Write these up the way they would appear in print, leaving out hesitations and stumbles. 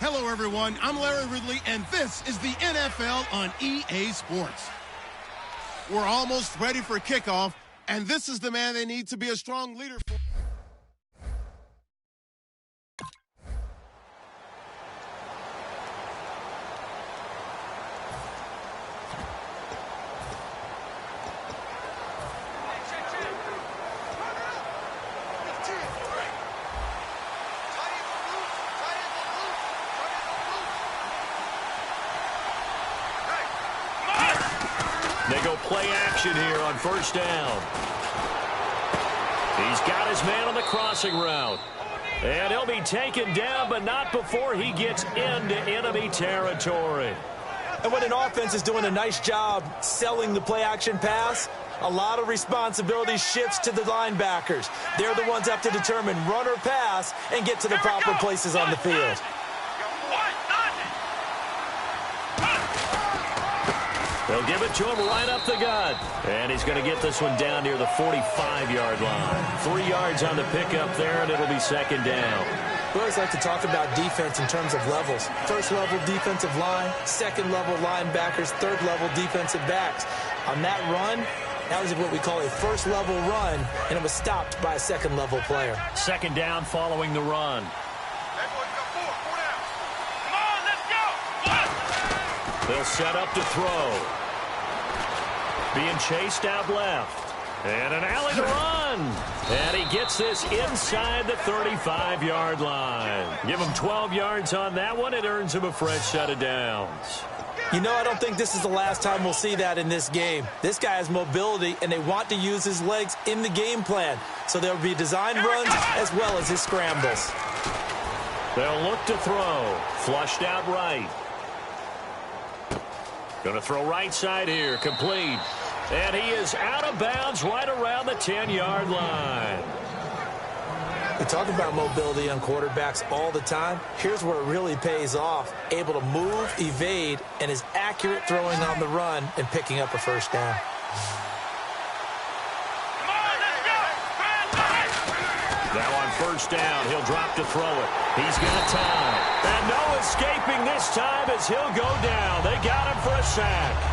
Hello, everyone. I'm Larry Ridley, and this is the NFL on EA Sports. We're almost ready for kickoff, and this is the man they need to be a strong leader for. They go play action here on first down. He's got his man on the crossing route. And he'll be taken down, but not before he gets into enemy territory. And when an offense is doing a nice job selling the play-action pass, a lot of responsibility shifts to the linebackers. They're the ones that have to determine run or pass and get to the proper places on the field. They'll give it to him right up the gut. And he's going to get this one down near the 45-yard line. 3 yards on the pickup there, and it'll be second down. We always like to talk about defense in terms of levels. First-level defensive line, second-level linebackers, third-level defensive backs. On that run, that was what we call a first-level run, and it was stopped by a second-level player. Second down following the run. They'll set up to throw. Being chased out left. And an alley to run. And he gets this inside the 35-yard line. Give him 12 yards on that one. It earns him a fresh set of downs. You know, I don't think this is the last time we'll see that in this game. This guy has mobility, and they want to use his legs in the game plan. So there will be design runs as well as his scrambles. They'll look to throw. Flushed out right. Going to throw right side here. Complete. And he is out of bounds right around the 10-yard line. We talk about mobility on quarterbacks all the time. Here's where it really pays off. Able to move, evade, and is accurate throwing on the run and picking up a first down. Now on first down, he'll drop to throw it. He's got time. And no escaping this time as he'll go down. They got him for a sack.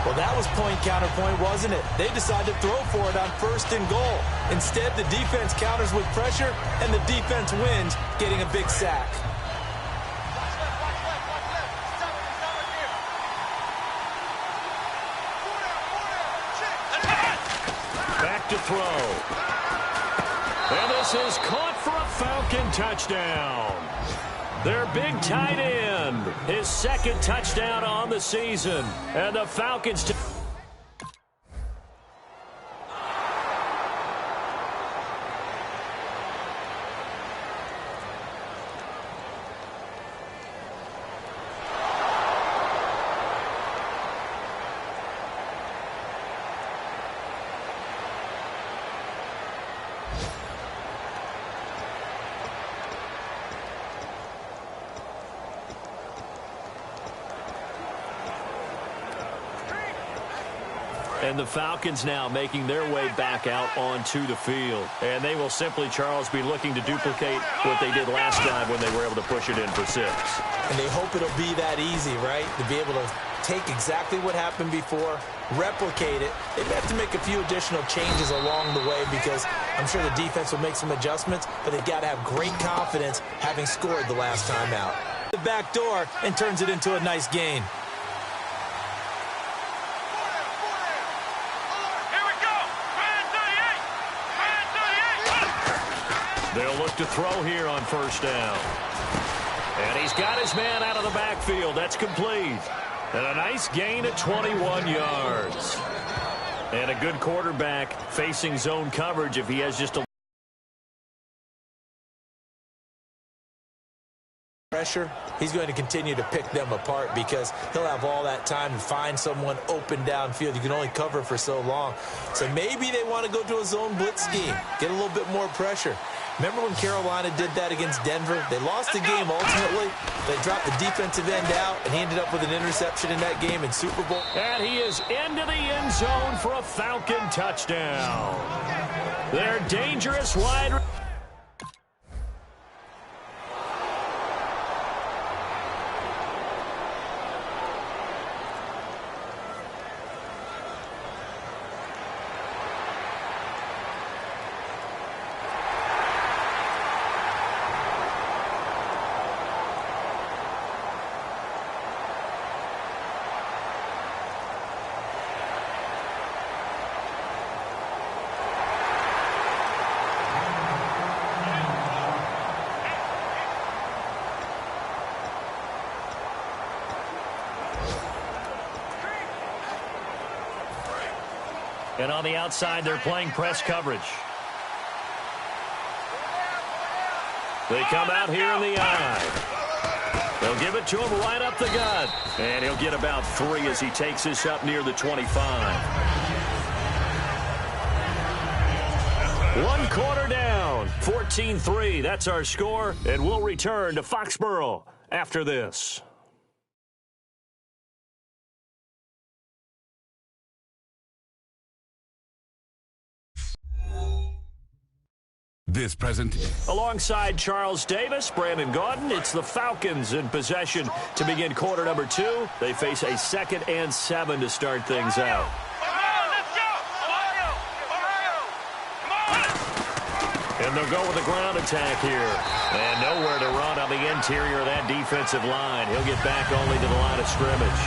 Well, that was point counterpoint, wasn't it? They decided to throw for it on first and goal. Instead, the defense counters with pressure, and the defense wins, getting a big sack. Back to throw. And this is caught for a Falcon touchdown. Their big tight end, his second touchdown on the season. And the Falcons... And the Falcons now making their way back out onto the field. And they will simply, Charles, be looking to duplicate what they did last time when they were able to push it in for 6. And they hope it'll be that easy, right? To be able to take exactly what happened before, replicate it. They have to make a few additional changes along the way because I'm sure the defense will make some adjustments, but they've got to have great confidence having scored the last time out. The back door and turns it into a nice gain. They'll look to throw here on first down. And he's got his man out of the backfield. That's complete. And a nice gain of 21 yards. And a good quarterback facing zone coverage if he has just a pressure, he's going to continue to pick them apart because he'll have all that time to find someone open downfield. You can only cover for so long. So maybe they want to go to a zone blitz scheme, get a little bit more pressure. Remember when Carolina did that against Denver? They lost the game ultimately. They dropped the defensive end out, and he ended up with an interception in that game in Super Bowl. And he is into the end zone for a Falcon touchdown. Their dangerous wide. And on the outside, they're playing press coverage. They come out here in the eye. They'll give it to him right up the gut. And he'll get about 3 as he takes this up near the 25. 1 quarter down. 14-3. That's our score. And we'll return to Foxborough after this. Alongside Charles Davis, Brandon Gaudin, it's the Falcons in possession to begin quarter number 2. They face a 2nd and 7 to start things out. And they'll go with a ground attack here. And nowhere to run on the interior of that defensive line. He'll get back only to the line of scrimmage.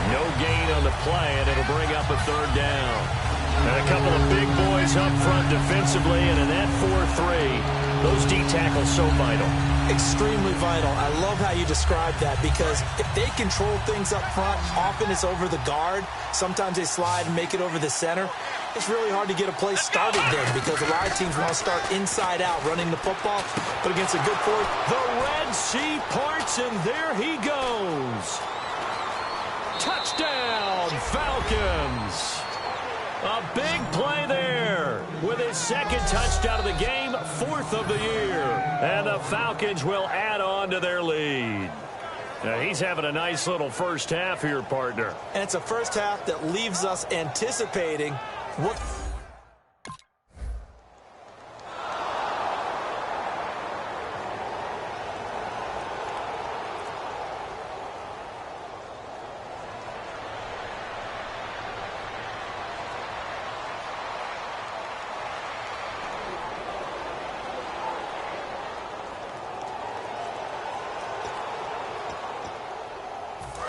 No gain on the play, and it'll bring up a 3rd down. And a couple of big boys up front defensively, and in that 4-3, those D tackles so vital. Extremely vital. I love how you describe that, because if they control things up front, often it's over the guard. Sometimes they slide and make it over the center. It's really hard to get a play started then, because a lot of teams want to start inside out running the football, but against a good fourth. The Red Sea parts, and there he goes. Touchdown, Falcons. A big play there with his 2nd touchdown of the game, 4th of the year. And the Falcons will add on to their lead. Now, he's having a nice little first half here, partner. And it's a first half that leaves us anticipating what...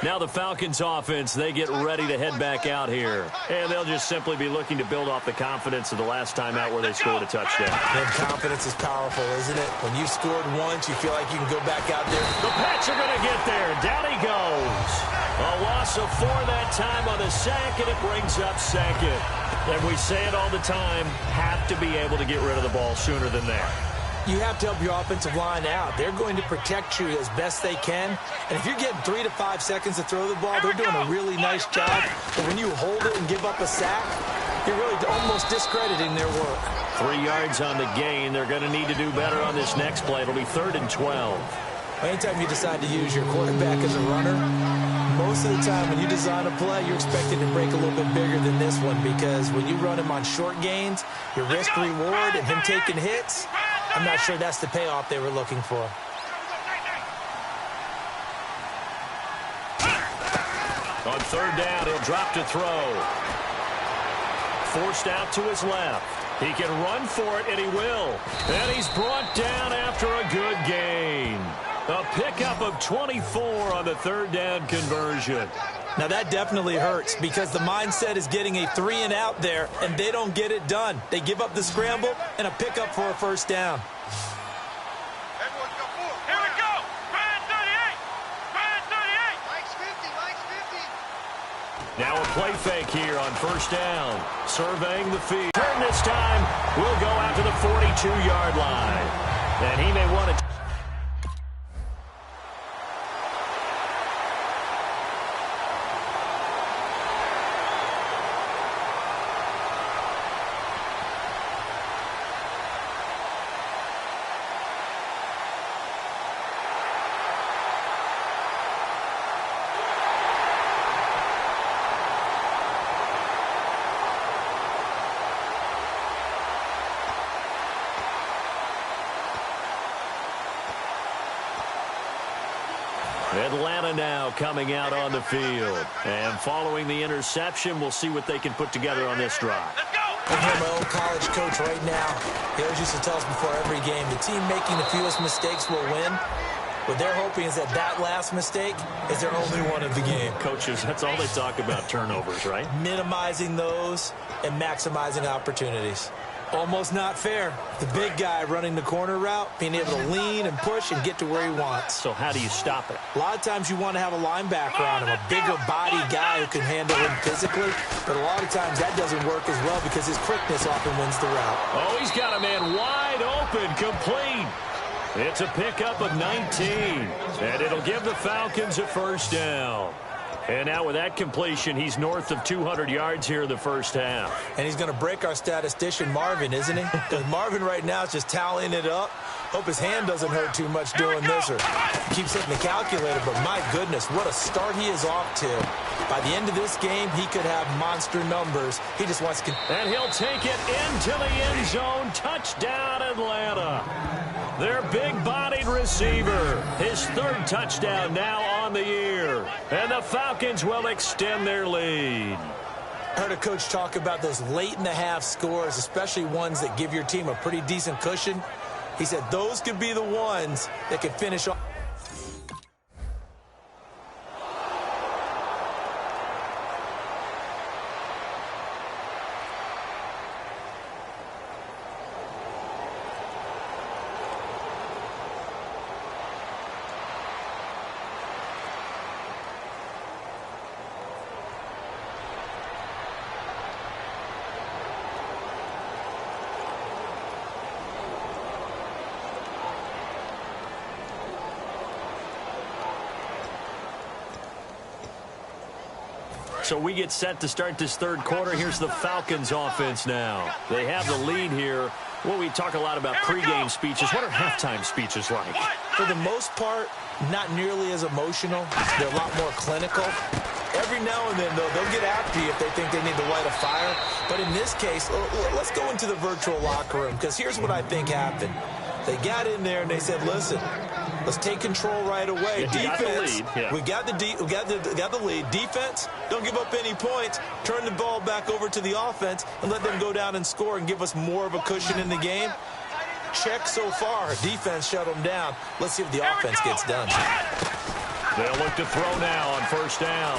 Now the Falcons offense, they get ready to head back out here. And they'll just simply be looking to build off the confidence of the last time out where they scored a touchdown. And confidence is powerful, isn't it? When you've scored once, you feel like you can go back out there. The Pats are going to get there. Down he goes. A loss of 4 that time on the sack, and it brings up 2nd. And we say it all the time, have to be able to get rid of the ball sooner than that. You have to help your offensive line out. They're going to protect you as best they can. And if you're getting 3 to 5 seconds to throw the ball, they're doing a really nice job. But when you hold it and give up a sack, you're really almost discrediting their work. 3 yards on the gain. They're going to need to do better on this next play. It'll be 3rd and 12. Anytime you decide to use your quarterback as a runner, most of the time when you design a play, you're expected to break a little bit bigger than this one, because when you run him on short gains, your risk-reward and him taking hits, I'm not sure that's the payoff they were looking for. On 3rd down, he'll drop to throw. Forced out to his left. He can run for it, and he will. And he's brought down after a good gain. A pickup of 24 on the 3rd down conversion. Now that definitely hurts, because the mindset is getting a 3 and out there, and they don't get it done. They give up the scramble and a pickup for a 1st down. Here we go. Brand 38. Brand 38. Mike's 50. Now a play fake here on 1st down. Surveying the field. Turn this time. We'll go out to the 42-yard line. And he may want to... Atlanta now coming out on the field. And following the interception, we'll see what they can put together on this drive. I hear my old college coach right now. He always used to tell us before every game, the team making the fewest mistakes will win. What they're hoping is that that last mistake is their only one of the game. Coaches, that's all they talk about, turnovers, right? Minimizing those and maximizing opportunities. Almost not fair. The big guy running the corner route, being able to lean and push and get to where he wants. So how do you stop it? A lot of times you want to have a linebacker on him, a bigger body guy who can handle him physically. But a lot of times that doesn't work as well because his quickness often wins the route. Oh, he's got a man wide open, complete. It's a pickup of 19, and it'll give the Falcons a first down. And now with that completion, he's north of 200 yards here in the first half. And he's going to break our statistician Marvin, isn't he? Because Marvin right now is just tallying it up. Hope his hand doesn't hurt too much doing this or keeps hitting the calculator. But my goodness, what a start he is off to. By the end of this game, he could have monster numbers. He just wants to... And he'll take it into the end zone. Touchdown, Atlanta. Their big-bodied receiver. His third touchdown now on the year. And the Falcons will extend their lead. I heard a coach talk about those late-in-the-half scores, especially ones that give your team a pretty decent cushion. He said those could be the ones that could finish off. So we get set to start this third quarter. Here's the Falcons offense now. They have the lead here. Well, we talk a lot about pregame speeches. What are halftime speeches like? For the most part, not nearly as emotional. They're a lot more clinical. Every now and then, though, they'll get after you if they think they need to light a fire. But in this case, let's go into the virtual locker room, because here's what I think happened. They got in there and they said, listen, let's take control right away. Defense, we got the lead. Defense, don't give up any points. Turn the ball back over to the offense and let them go down and score and give us more of a cushion in the game. Check so far. Defense shut them down. Let's see if the offense gets done. They'll look to throw now on first down.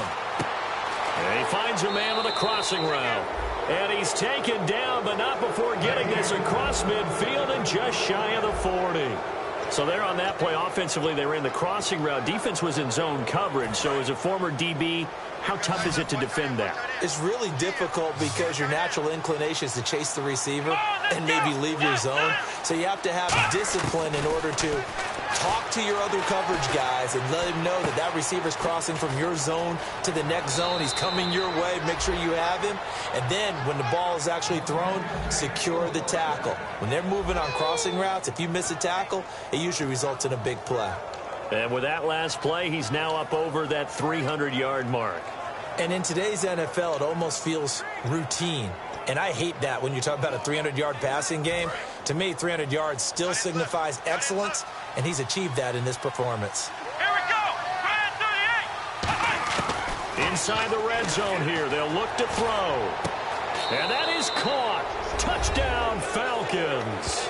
And he finds a man with a crossing route. And he's taken down, but not before getting this across midfield and just shy of the 40. So there on that play, offensively, they ran the crossing route. Defense was in zone coverage. So as a former DB, how tough is it to defend that? It's really difficult because your natural inclination is to chase the receiver and maybe leave your zone. So you have to have discipline in order to talk to your other coverage guys and let him know that that receiver's crossing from your zone to the next zone. He's coming your way. Make sure you have him. And then when the ball is actually thrown, secure the tackle. When they're moving on crossing routes, if you miss a tackle, it usually results in a big play. And with that last play, he's now up over that 300-yard mark. And in today's NFL, it almost feels routine. And I hate that when you talk about a 300-yard passing game. To me, 300 yards still signifies excellence, and he's achieved that in this performance. Here we go. 38. Inside the red zone here, they'll look to throw. And that is caught. Touchdown, Falcons.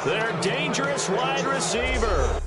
Their dangerous wide receiver.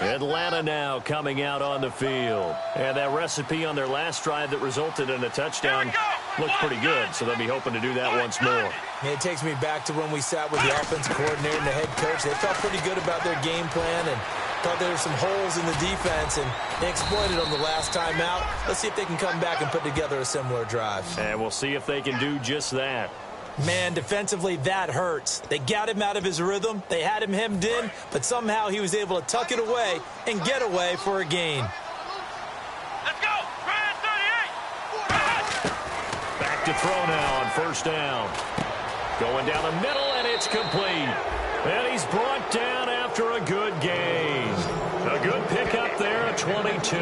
Atlanta now coming out on the field. And that recipe on their last drive that resulted in a touchdown looked pretty good, so they'll be hoping to do that once more. It takes me back to when we sat with the offensive coordinator and the head coach. They felt pretty good about their game plan and thought there were some holes in the defense, and they exploited them the last time out. Let's see if they can come back and put together a similar drive. And we'll see if they can do just that. Man, defensively, that hurts. They got him out of his rhythm. They had him hemmed in, but somehow he was able to tuck it away and get away for a gain. Let's go. 38. Back to throw now on first down. Going down the middle, and it's complete. And he's brought down after a good gain. A good pickup there, a 22.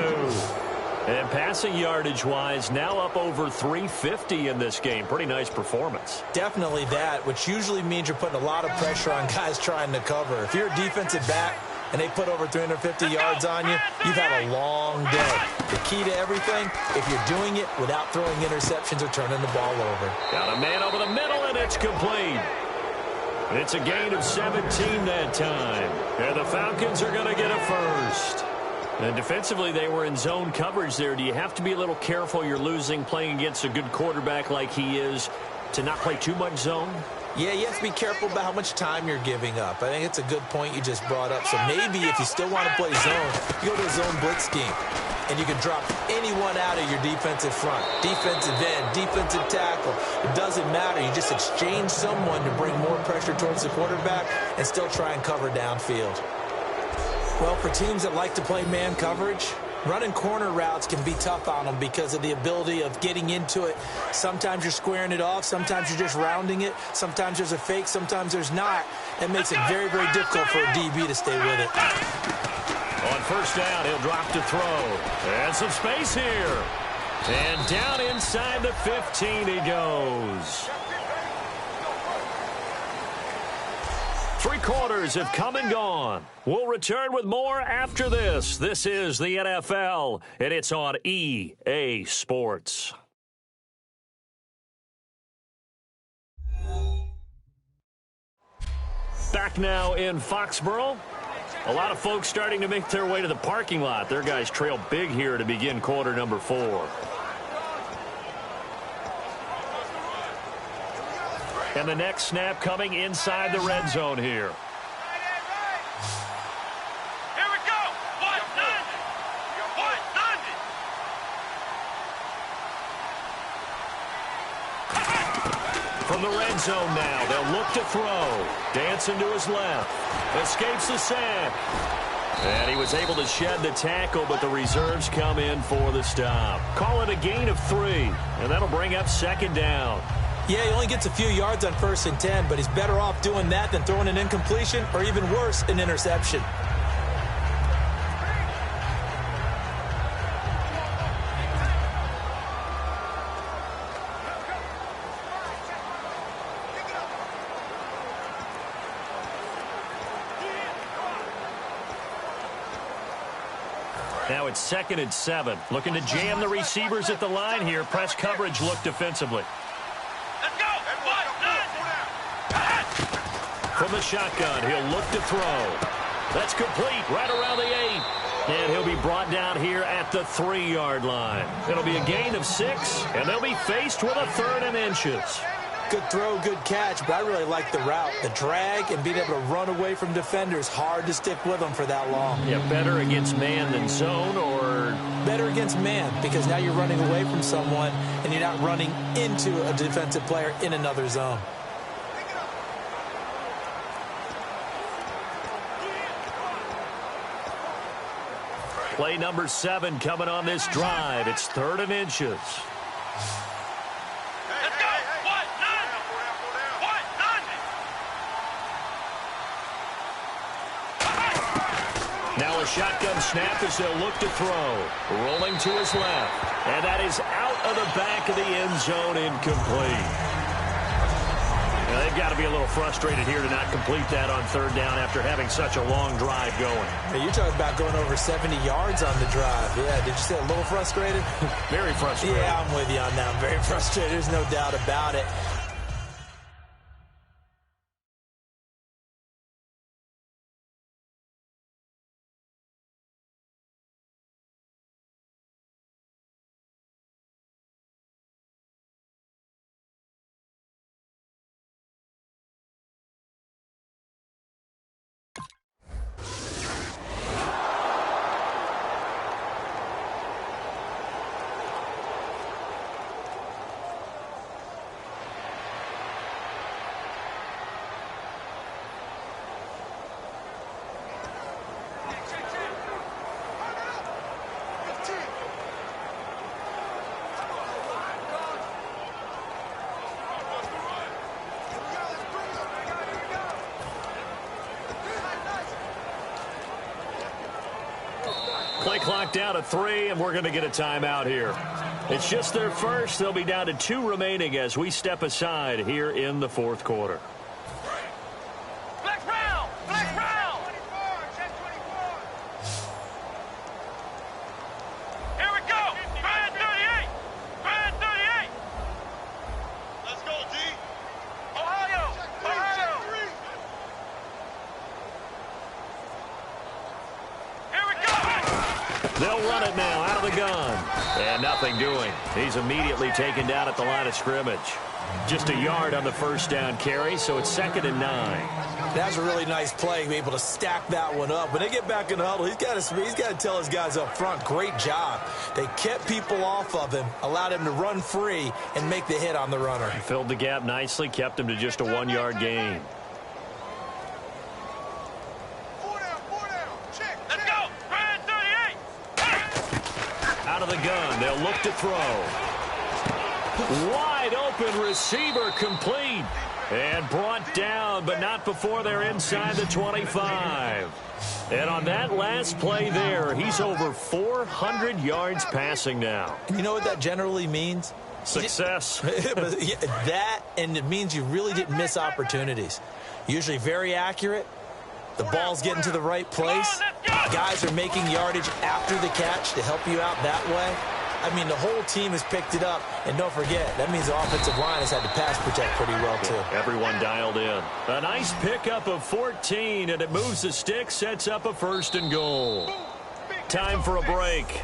And passing yardage-wise, now up over 350 in this game. Pretty nice performance. Definitely that, which usually means you're putting a lot of pressure on guys trying to cover. If you're a defensive back and they put over 350 yards on you, you've had a long day. The key to everything, if you're doing it without throwing interceptions or turning the ball over. Got a man over the middle, and it's complete. It's a gain of 17 that time. And the Falcons are going to get a first. And defensively, they were in zone coverage there. Do you have to be a little careful? You're losing playing against a good quarterback like he is to not play too much zone? Yeah, you have to be careful about how much time you're giving up. I think it's a good point you just brought up. So maybe if you still want to play zone, you go to a zone blitz scheme. And you can drop anyone out of your defensive front. Defensive end, defensive tackle. It doesn't matter. You just exchange someone to bring more pressure towards the quarterback and still try and cover downfield. Well, for teams that like to play man coverage, running corner routes can be tough on them because of the ability of getting into it. Sometimes you're squaring it off. Sometimes you're just rounding it. Sometimes there's a fake. Sometimes there's not. It makes it very, very difficult for a DB to stay with it. On first down, he'll drop to throw. And some space here. And down inside the 15 he goes. 3 quarters have come and gone. We'll return with more after this. This is the NFL, and it's on EA Sports. Back now in Foxborough. A lot of folks starting to make their way to the parking lot. Their guys trail big here to begin quarter number 4. And the next snap coming inside the red zone here. Here we go. What done it? What done it? From the red zone now, they'll look to throw. Dancing to his left. Escapes the sack. And he was able to shed the tackle, but the reserves come in for the stop. Call it a gain of 3, and that'll bring up second down. Yeah, he only gets a few yards on 1st and 10, but he's better off doing that than throwing an incompletion or even worse, an interception. Now it's 2nd and 7. Looking to jam the receivers at the line here. Press coverage look defensively. Let's go. What done? From the shotgun, he'll look to throw. That's complete right around the 8. And he'll be brought down here at the 3-yard line. It'll be a gain of 6, and they'll be faced with a 3rd and inches. Good throw, good catch, but I really like the route. The drag and being able to run away from defenders, hard to stick with them for that long. Yeah, better against man than zone, or? Better against man, because now you're running away from someone and you're not running into a defensive player in another zone. Play number 7 coming on this drive. It's 3rd and inches. Let's go. What done? What done? Now a shotgun snap as they'll look to throw. Rolling to his left. And that is out of the back of the end zone, incomplete. Now, they've got to be a little frustrated here to not complete that on 3rd down after having such a long drive going. Hey, you're talking about going over 70 yards on the drive. Yeah, did you say a little frustrated? Very frustrated. Yeah, I'm with you on that. I'm very frustrated. There's no doubt about it. Play clock down to 3, and we're going to get a timeout here. It's just their first. They'll be down to 2 remaining as we step aside here in the fourth quarter. Black round! Black round! Here we go! Band 38! Band 38! Let's go, D! Ohio! Ohio! Here we go! They'll run it now out of the gun. And nothing doing. He's immediately taken down at the line of scrimmage. Just a yard on the first down carry, so it's 2nd and 9. That's a really nice play, be able to stack that one up. When they get back in the huddle, he's got to tell his guys up front, great job. They kept people off of him, allowed him to run free, and make the hit on the runner. Filled the gap nicely, kept him to just a 1-yard gain. Let's go! Band 38! Out of the gun, they'll look to throw. Wide open receiver complete. And brought down, but not before they're inside the 25. And on that last play there, he's over 400 yards passing now. And you know what that generally means? Success. That, and it means you really didn't miss opportunities. Usually very accurate. The ball's getting to the right place. Guys are making yardage after the catch to help you out that way. I mean, the whole team has picked it up. And don't forget, that means the offensive line has had to pass protect pretty well, too. Everyone dialed in. A nice pickup of 14, and it moves the stick, sets up a 1st and goal. Time for a break.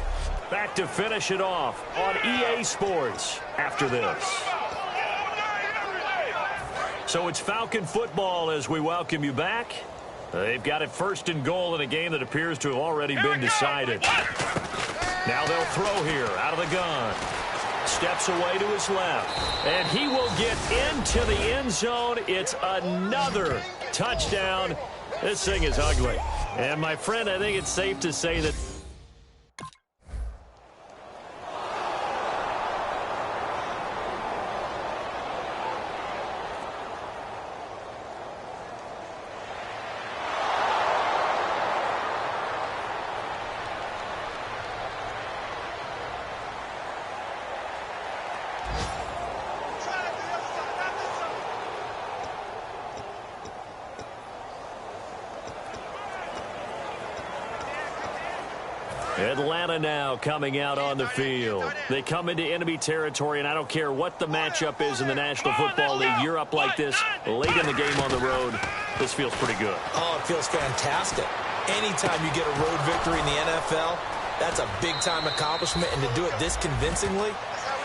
Back to finish it off on EA Sports after this. So it's Falcon football as we welcome you back. They've got it 1st and goal in a game that appears to have already been decided. Now they'll throw here out of the gun. Steps away to his left. And he will get into the end zone. It's another touchdown. This thing is ugly. And my friend, I think it's safe to say that Atlanta now coming out on the field. They come into enemy territory, and I don't care what the matchup is in the National Football League. You're up like this late in the game on the road. This feels pretty good. Oh, it feels fantastic. Anytime you get a road victory in the NFL, that's a big-time accomplishment, and to do it this convincingly,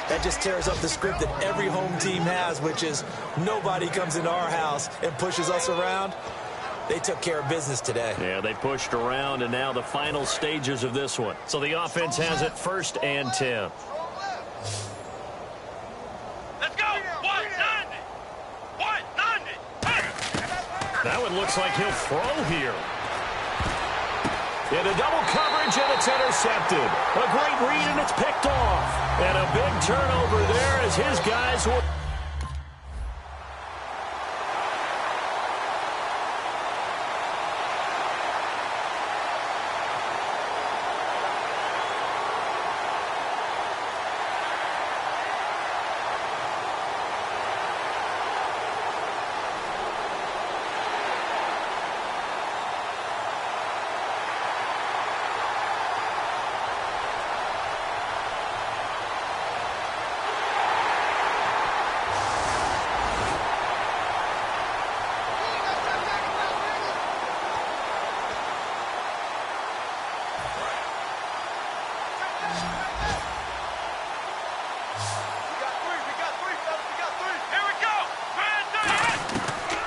that just tears up the script that every home team has, which is nobody comes into our house and pushes us around. They took care of business today. Yeah, they pushed around, and now the final stages of this one. So the offense has it 1st and 10. Let's go! 190! 190! That one looks like he'll throw here. Into double coverage, and it's intercepted. A great read, and it's picked off. And a big turnover there as his guys will...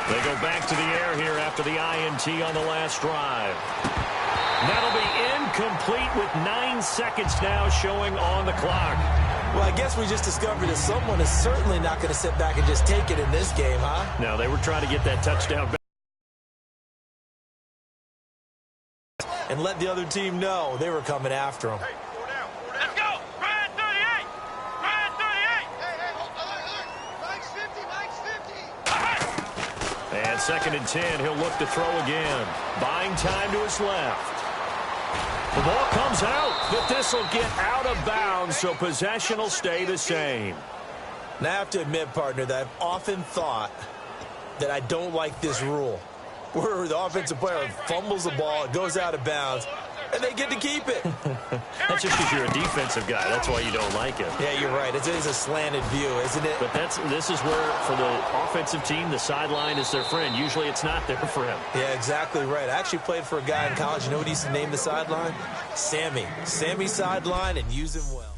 They go back to the air here after the INT on the last drive. That'll be incomplete with 9 seconds now showing on the clock. Well, I guess we just discovered that someone is certainly not going to sit back and just take it in this game, huh? No, they were trying to get that touchdown back and let the other team know they were coming after them. Let's go! Brand 38! Brand 38! Hey, Mike's 50! And 2nd and 10, he'll look to throw again. Buying time to his left. The ball comes out, but this will get out of bounds, so possession will stay the same. Now, I have to admit, partner, that I've often thought that I don't like this rule, where the offensive player fumbles the ball, it goes out of bounds, and they get to keep it. That's just because you're a defensive guy. That's why you don't like it. Yeah, you're right. It is a slanted view, isn't it? But this is where, for the offensive team, the sideline is their friend. Usually it's not there for him. Yeah, exactly right. I actually played for a guy in college. You know what he used to name the sideline? Sammy. Sammy sideline, and use him well.